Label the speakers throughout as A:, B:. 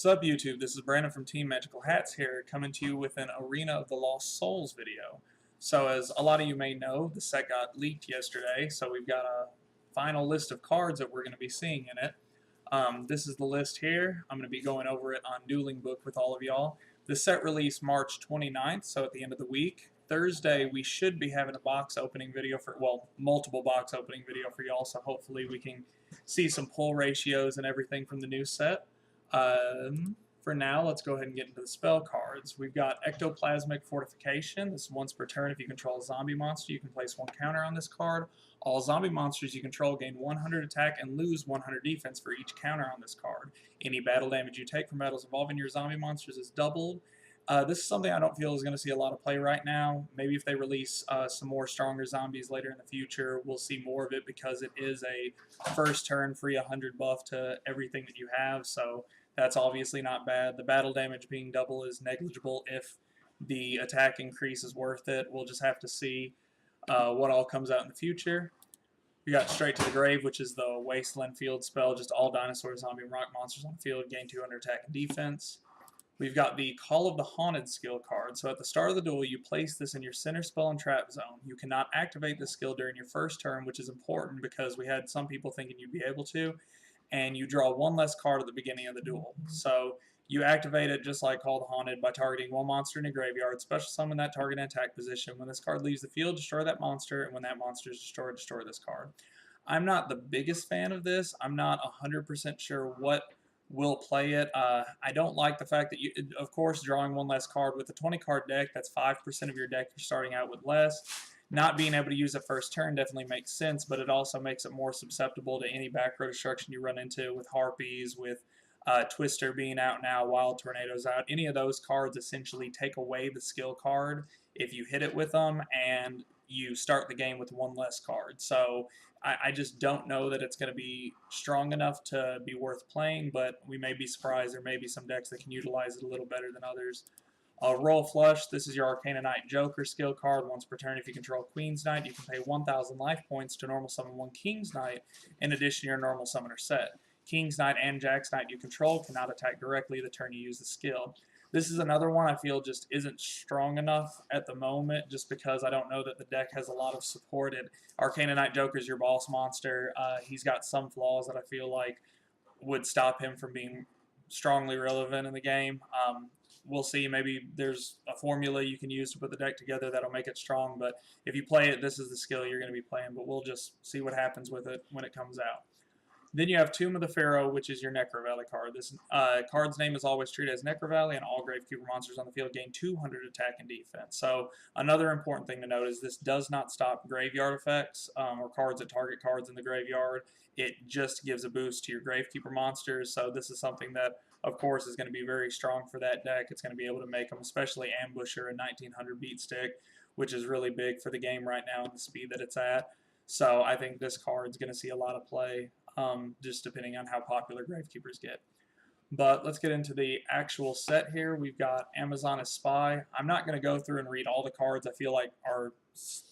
A: What's up, YouTube? This is Brandon from Team Magical Hats here, coming to you with an Arena of the Lost Souls video. So as a lot of you may know, the set got leaked yesterday, so we've got a final list of cards that we're going to be seeing in it. This is the list here. I'm going to be going over it on Dueling Book with all of y'all. The set released March 29th, so at the end of the week. Thursday, we should be having a box opening video multiple box opening video for y'all, so hopefully we can see some pull ratios and everything from the new set. For now, let's go ahead and get into the spell cards. We've got Ectoplasmic Fortification. This is once per turn. If you control a zombie monster, you can place one counter on this card. All zombie monsters you control gain 100 attack and lose 100 defense for each counter on this card. Any battle damage you take from battles involving your zombie monsters is doubled. This is something I don't feel is going to see a lot of play right now. Maybe if they release some more stronger zombies later in the future, we'll see more of it because it is a first turn free 100 buff to everything that you have, so that's obviously not bad. The battle damage being double is negligible if the attack increase is worth it. We'll just have to see what all comes out in the future. We got Straight to the Grave, which is the Wasteland Field spell. Just all dinosaur, zombie, and rock monsters on the field gain 200 attack and defense. We've got the Call of the Haunted skill card. So at the start of the duel, you place this in your center spell and trap zone. You cannot activate this skill during your first turn, which is important because we had some people thinking you'd be able to. And you draw one less card at the beginning of the duel. So you activate it just like Call of the Haunted by targeting one monster in a graveyard, special summon that target in attack position. When this card leaves the field, destroy that monster, and when that monster is destroyed, destroy this card. I'm not the biggest fan of this. I'm not 100% sure what will play it. I don't like the fact that you, of course, drawing one less card with a 20-card deck, that's 5% of your deck you're starting out with less. Not being able to use it first turn definitely makes sense, but it also makes it more susceptible to any back row destruction you run into with Harpies, with Twister being out now, Wild Tornadoes out. Any of those cards essentially take away the skill card if you hit it with them, and you start the game with one less card. So I just don't know that it's going to be strong enough to be worth playing, but we may be surprised. There may be some decks that can utilize it a little better than others. Royal Flush, this is your Arcana Knight Joker skill card. Once per turn, if you control Queen's Knight, you can pay 1,000 life points to normal summon one King's Knight in addition to your normal summoner set. King's Knight and Jack's Knight you control cannot attack directly the turn you use the skill. This is another one I feel just isn't strong enough at the moment, just because I don't know that the deck has a lot of support. Arcana Knight Joker is your boss monster. He's got some flaws that I feel like would stop him from being strongly relevant in the game. We'll see. Maybe there's a formula you can use to put the deck together that'll make it strong, but if you play it, this is the skill you're going to be playing, but we'll just see what happens with it when it comes out. Then you have Tomb of the Pharaoh, which is your Necro Valley card. This card's name is always treated as Necro Valley, and all Gravekeeper monsters on the field gain 200 attack and defense. So another important thing to note is this does not stop graveyard effects or cards that target cards in the graveyard. It just gives a boost to your Gravekeeper monsters. So this is something that, of course, is going to be very strong for that deck. It's going to be able to make them, especially Ambusher and 1900 beat stick, which is really big for the game right now and the speed that it's at. So I think this card's going to see a lot of play, just depending on how popular Gravekeepers get. But let's get into the actual set here. We've got Amazoness Spy. I'm not going to go through and read all the cards I feel like are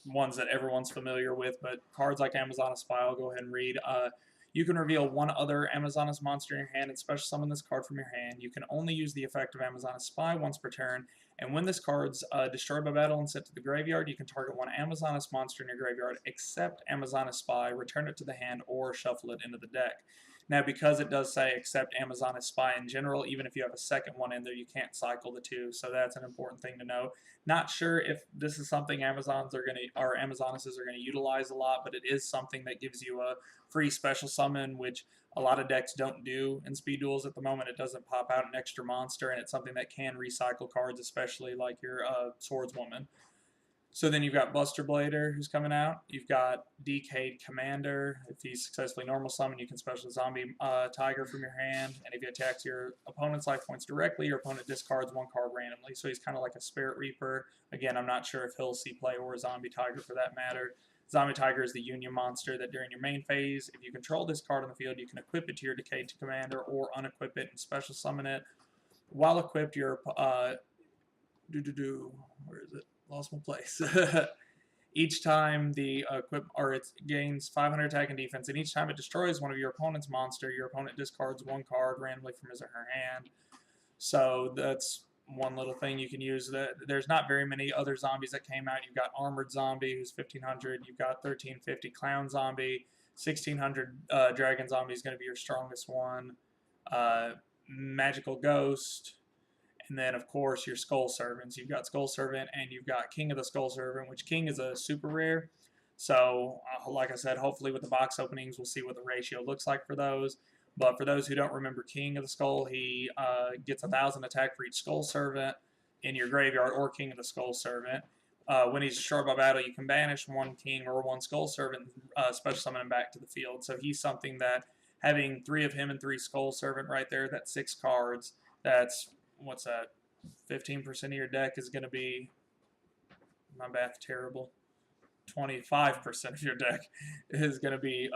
A: ones that everyone's familiar with, but cards like Amazoness Spy I'll go ahead and read. You can reveal one other Amazoness monster in your hand and special summon this card from your hand. You can only use the effect of Amazoness Spy once per turn, and when this card's destroyed by battle and sent to the graveyard, you can target one Amazoness monster in your graveyard except Amazoness Spy, return it to the hand, or shuffle it into the deck. Now, because it does say except Amazoness Spy in general, even if you have a second one in there, you can't cycle the two, so that's an important thing to know. Not sure if this is something Amazonesses are going to utilize a lot, but it is something that gives you a free special summon, which a lot of decks don't do in speed duels at the moment. It doesn't pop out an extra monster, and it's something that can recycle cards, especially like your Swordswoman. So then you've got Buster Blader, who's coming out. You've got Decayed Commander. If he's successfully normal summoned, you can special Zombie Tiger from your hand. And if he attacks your opponent's life points directly, your opponent discards one card randomly. So he's kind of like a Spirit Reaper. Again, I'm not sure if he'll see play or a Zombie Tiger for that matter. Zombie Tiger is the Union monster that during your main phase, if you control this card on the field, you can equip it to your Decayed Commander or unequip it and special summon it. While equipped, your where is it? Lost my place. Each time the it gains 500 attack and defense, and each time it destroys one of your opponent's monster, your opponent discards one card randomly from his or her hand. So that's one little thing you can use. There's not very many other zombies that came out. You've got Armored Zombie, who's 1500. You've got 1350 Clown Zombie. 1600 Dragon Zombie is going to be your strongest one. Magical Ghost. And then, of course, your Skull Servants. You've got Skull Servant and you've got King of the Skull Servant, which King is a super rare. So, like I said, hopefully with the box openings, we'll see what the ratio looks like for those. But for those who don't remember King of the Skull, he gets 1,000 attack for each Skull Servant in your graveyard, or King of the Skull Servant. When he's destroyed by battle, you can banish one King or one Skull Servant, special summon him back to the field. So he's something that, having 3 of him and 3 Skull Servant right there, that's 6 cards. That's, what's that, 15% of your deck is going to be, my math terrible, 25% of your deck is going to be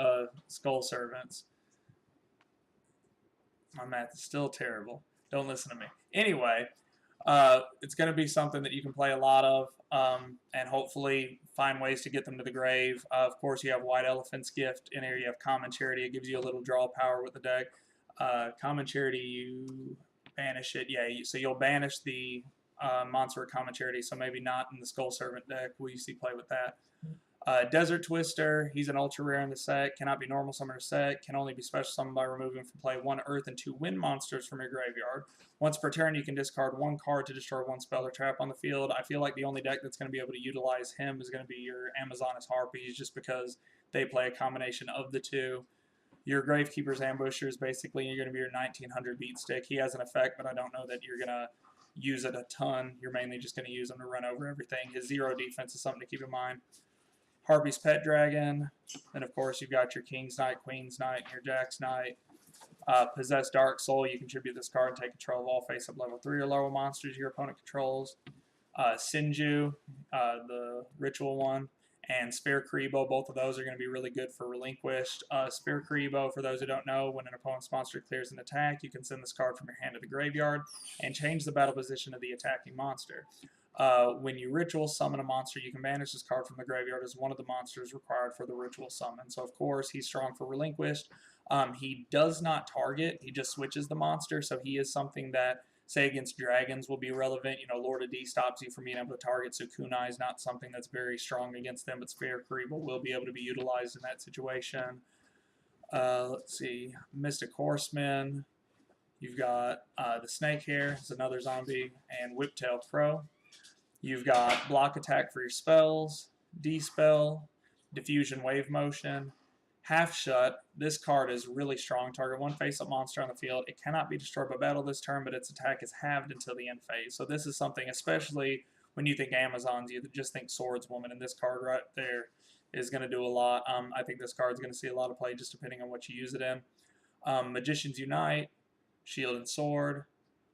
A: Skull Servants. My math is still terrible. Don't listen to me. Anyway, it's going to be something that you can play a lot of, and hopefully find ways to get them to the grave. Of course, you have White Elephant's Gift. In here, you have Common Charity. It gives you a little draw power with the deck. Common Charity, you banish it. Yeah, so you'll banish the monster of Common Charity, so maybe not in the Skull Servant deck. We see play with that. Desert Twister, he's an ultra rare in the set, cannot be normal summoner set, can only be special summoned by removing from play 1 earth and 2 wind monsters from your graveyard. Once per turn, you can discard 1 card to destroy 1 spell or trap on the field. I feel like the only deck that's going to be able to utilize him is going to be your Amazonas Harpies, just because they play a combination of the two. Your Gravekeeper's Ambusher is basically you're going to be your 1900 beat stick. He has an effect, but I don't know that you're going to use it a ton. You're mainly just going to use him to run over everything. His 0 defense is something to keep in mind. Harpy's Pet Dragon, and of course you've got your King's Knight, Queen's Knight, and your Jack's Knight. Possess Dark Soul, you contribute this card and take control of all face-up level 3 or lower monsters your opponent controls. Sinju, the ritual one, and Spare Karibo, both of those are going to be really good for Relinquished. Spare Karibo, for those who don't know, when an opponent's monster clears an attack, you can send this card from your hand to the graveyard and change the battle position of the attacking monster. When you ritual summon a monster, you can banish this card from the graveyard as one of the monsters required for the ritual summon. So, of course, he's strong for Relinquished. He does not target. He just switches the monster. So he is something that, say, against dragons will be relevant. You know, Lord of D stops you from being able to target, so Kunai is not something that's very strong against them, but Spare Karibo will be able to be utilized in that situation. Let's see. Mystic Horseman. You've got the Snake Hair, is another zombie, and Whiptail Crow. You've got block attack for your spells, dispel, diffusion wave motion, half shut. This card is really strong. Target 1 face-up monster on the field. It cannot be destroyed by battle this turn, but its attack is halved until the end phase. So this is something, especially when you think Amazons, you just think Swordswoman, and this card right there is going to do a lot. I think this card is going to see a lot of play just depending on what you use it in. Magicians Unite, Shield and Sword.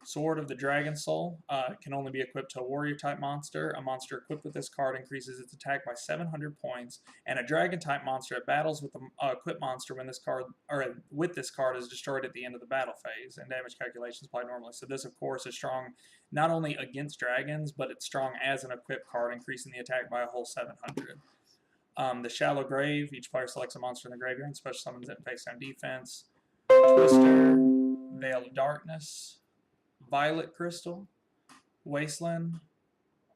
A: Sword of the Dragon Soul can only be equipped to a warrior-type monster. A monster equipped with this card increases its attack by 700 points, and a dragon-type monster that battles with the equipped monster when this card, or with this card, is destroyed at the end of the battle phase, and damage calculations apply normally. So this, of course, is strong not only against dragons, but it's strong as an equipped card, increasing the attack by a whole 700. The Shallow Grave, each player selects a monster in the graveyard and special summons it in face-down defense. Twister, Veil of Darkness, Violet Crystal, Wasteland,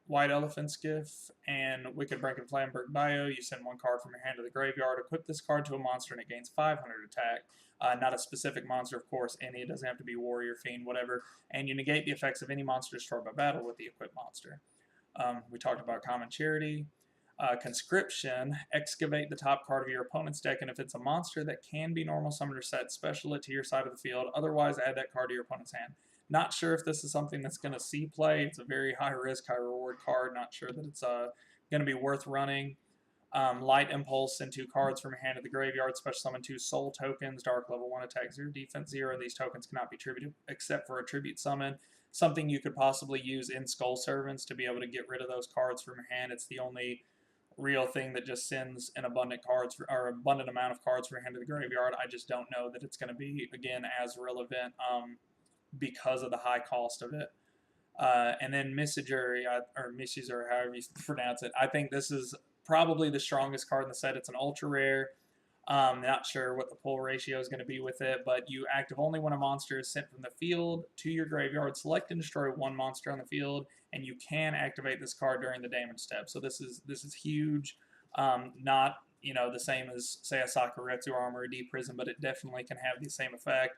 A: White Elephant's Gift, and Wicked Brink and Flamberg Bio. You send 1 card from your hand to the graveyard. Equip this card to a monster and it gains 500 attack. Not a specific monster, of course, any. It doesn't have to be Warrior, Fiend, whatever. And you negate the effects of any monster destroyed by battle with the equipped monster. We talked about Common Charity. Conscription, excavate the top card of your opponent's deck, and if it's a monster that can be normal summoner set, special it to your side of the field. Otherwise, add that card to your opponent's hand. Not sure if this is something that's going to see play. It's a very high risk, high reward card. Not sure that it's going to be worth running. Light Impulse, send 2 cards from your hand to the graveyard. Special summon 2 soul tokens. Dark level 1, attack 0, defense 0. These tokens cannot be attributed except for a tribute summon. Something you could possibly use in Skull Servants to be able to get rid of those cards from your hand. It's the only real thing that just sends an abundant amount of cards from your hand to the graveyard. I just don't know that it's going to be, again, as relevant because of the high cost of it. And then Misuguri, or Misuzuri, however you pronounce it, I think this is probably the strongest card in the set. It's an ultra rare. Not sure what the pull ratio is going to be with it, but you active only when a monster is sent from the field to your graveyard. Select and destroy one monster on the field, and you can activate this card during the damage step. So this is huge. Not the same as say a Sakuretsu Armor or Deep Prison, but it definitely can have the same effect.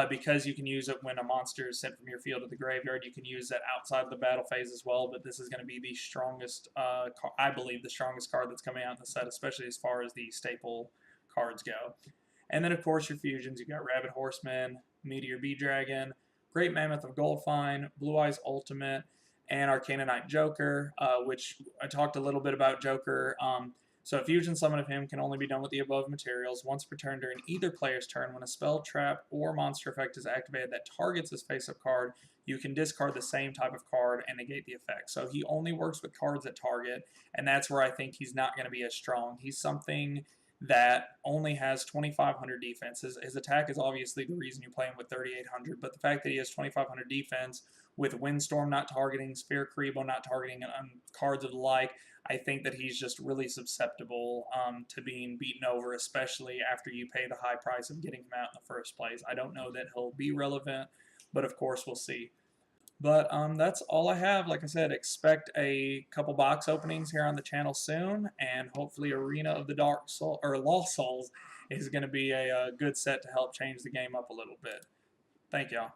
A: Because you can use it when a monster is sent from your field to the graveyard. You can use that outside of the battle phase as well, but this is going to be the strongest, I believe, the strongest card that's coming out in the set, especially as far as the staple cards go. And then, of course, your fusions. You've got Rabbit Horseman, Meteor Bee-Dragon, Great Mammoth of Goldfine, Blue Eyes Ultimate, and Arcana Knight Joker, which I talked a little bit about Joker. So a fusion summon of him can only be done with the above materials once per turn during either player's turn. When a spell, trap, or monster effect is activated that targets his face-up card, you can discard the same type of card and negate the effect. So he only works with cards that target, and that's where I think he's not going to be as strong. He's something that only has 2,500 defense. His attack is obviously the reason you play him with 3,800, but the fact that he has 2,500 defense with Windstorm not targeting, Sphere Kuriboh not targeting, and cards of the like, I think that he's just really susceptible to being beaten over, especially after you pay the high price of getting him out in the first place. I don't know that he'll be relevant, but of course we'll see. But that's all I have. Like I said, expect a couple box openings here on the channel soon, and hopefully Arena of the Dark Soul or Lost Souls is going to be a good set to help change the game up a little bit. Thank y'all.